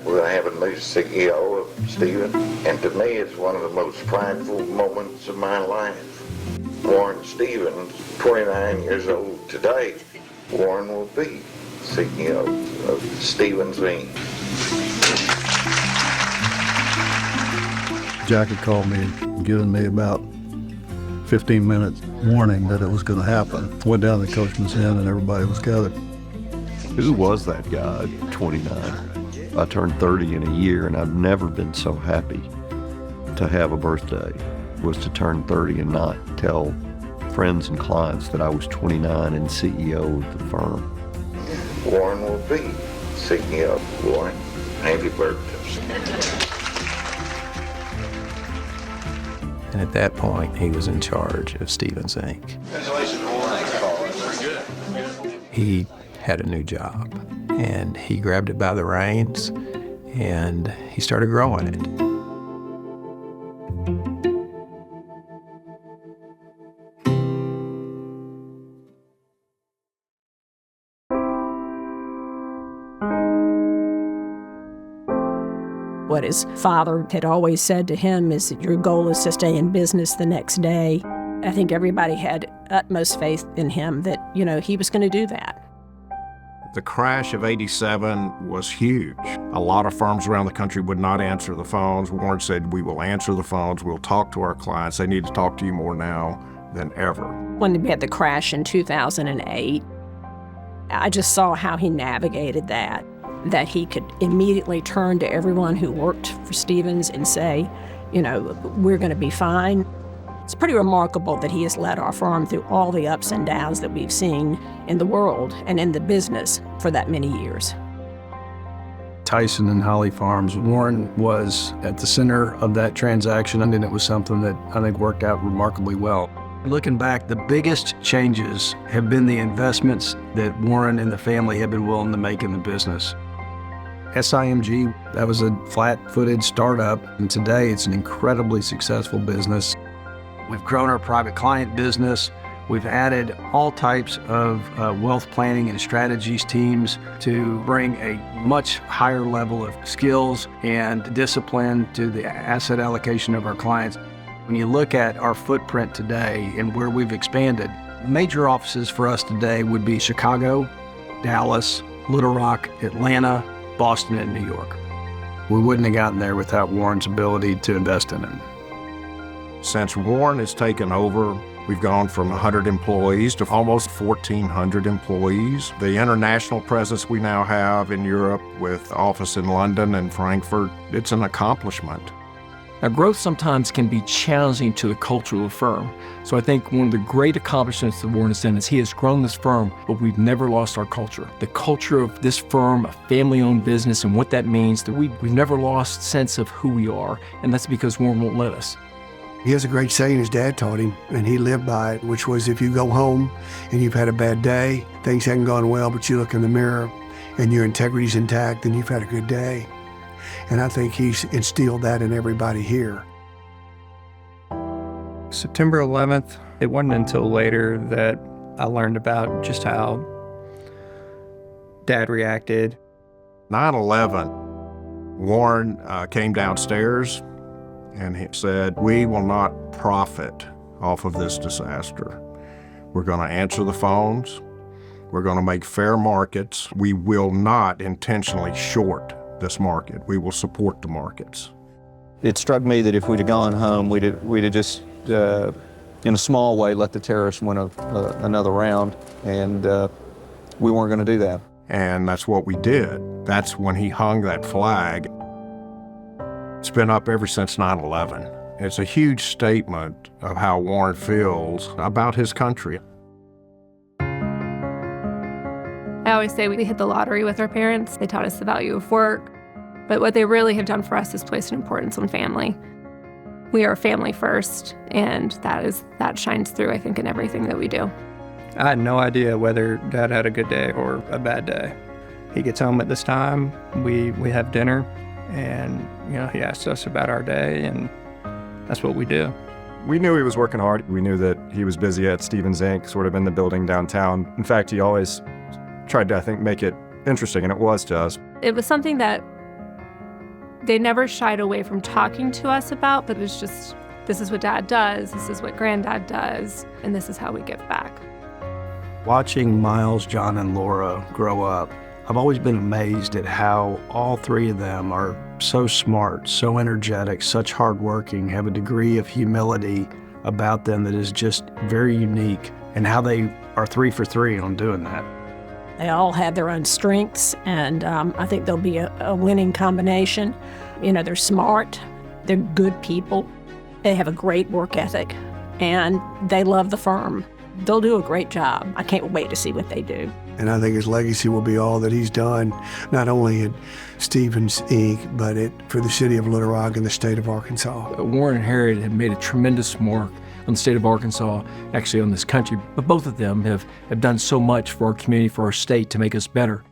we'll have a new CEO of Stevens, and to me it's one of the most prideful moments of my life. Warren Stevens, 29 years old today, Warren will be CEO of Stevens Inc. Jack had called me and given me about 15 minutes warning that it was going to happen. Went down to the Coachman's Inn and everybody was gathered. Who was that guy at 29? I turned 30 in a year, and I've never been so happy to have a birthday, was to turn 30 and not tell friends and clients that I was 29 and CEO of the firm. Warren will be CEO. Warren, happy birthday. And at that point, he was in charge of Stevens Inc. Congratulations, Warren. He had a new job, and he grabbed it by the reins, and he started growing it. What his father had always said to him is that your goal is to stay in business the next day. I think everybody had utmost faith in him that, he was going to do that. The crash of '87 was huge. A lot of firms around the country would not answer the phones. Warren said, we will answer the phones, we'll talk to our clients. They need to talk to you more now than ever. When we had the crash in 2008, I just saw how he navigated that he could immediately turn to everyone who worked for Stevens and say, we're going to be fine. It's pretty remarkable that he has led our firm through all the ups and downs that we've seen in the world and in the business for that many years. Tyson and Holly Farms, Warren was at the center of that transaction, and it was something that I think worked out remarkably well. Looking back, the biggest changes have been the investments that Warren and the family have been willing to make in the business. SIMG, that was a flat-footed startup, and today it's an incredibly successful business. We've grown our private client business. We've added all types of wealth planning and strategies teams to bring a much higher level of skills and discipline to the asset allocation of our clients. When you look at our footprint today and where we've expanded, major offices for us today would be Chicago, Dallas, Little Rock, Atlanta, Boston, and New York. We wouldn't have gotten there without Warren's ability to invest in it. Since Warren has taken over, we've gone from 100 employees to almost 1,400 employees. The international presence we now have in Europe with office in London and Frankfurt, it's an accomplishment. Now, growth sometimes can be challenging to the culture of a firm. So I think one of the great accomplishments that Warren has done is he has grown this firm, but we've never lost our culture. The culture of this firm, a family-owned business, and what that means, that we've never lost sense of who we are, and that's because Warren won't let us. He has a great saying his dad taught him, and he lived by it, which was if you go home and you've had a bad day, things haven't gone well, but you look in the mirror and your integrity's intact, then you've had a good day. And I think he's instilled that in everybody here. September 11th, it wasn't until later that I learned about just how Dad reacted. 9/11, Warren came downstairs and he said, we will not profit off of this disaster. We're going to answer the phones. We're going to make fair markets. We will not intentionally short this market. We will support the markets. It struck me that if we'd have gone home, we'd have just, in a small way, let the terrorists win another round, and we weren't going to do that. And that's what we did. That's when he hung that flag. It's been up ever since 9/11. It's a huge statement of how Warren feels about his country. I always say we hit the lottery with our parents. They taught us the value of work. But what they really have done for us is place an importance on family. We are family first, and that shines through, I think, in everything that we do. I had no idea whether Dad had a good day or a bad day. He gets home at this time, we have dinner, and he asks us about our day, and that's what we do. We knew he was working hard. We knew that he was busy at Stevens Inc., sort of in the building downtown. In fact, he always tried to, I think, make it interesting, and it was to us. It was something that they never shied away from talking to us about, but it's just, this is what Dad does, this is what Granddad does, and this is how we give back. Watching Miles, John, and Laura grow up, I've always been amazed at how all three of them are so smart, so energetic, such hardworking, have a degree of humility about them that is just very unique, and how they are 3 for 3 on doing that. They all have their own strengths, and I think they'll be a winning combination. You know, they're smart, they're good people, they have a great work ethic, and they love the firm. They'll do a great job. I can't wait to see what they do. And I think his legacy will be all that he's done, not only at Stevens, Inc., but for the city of Little Rock and the state of Arkansas. Warren and Harriet have made a tremendous mark on the state of Arkansas, actually on this country, but both of them have done so much for our community, for our state, to make us better.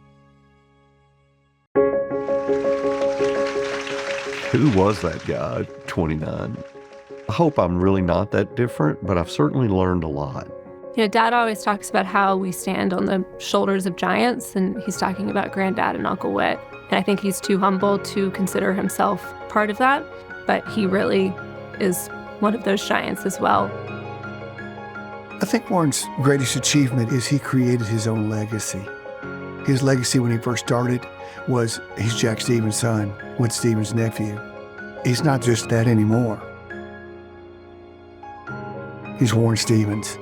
Who was that guy, 29? I hope I'm really not that different, but I've certainly learned a lot. You know, Dad always talks about how we stand on the shoulders of giants, and he's talking about Granddad and Uncle Whit. And I think he's too humble to consider himself part of that, but he really is one of those giants as well. I think Warren's greatest achievement is he created his own legacy. His legacy when he first started was he's Jack Stevens' son, Whit Stevens' nephew. He's not just that anymore. He's Warren Stevens.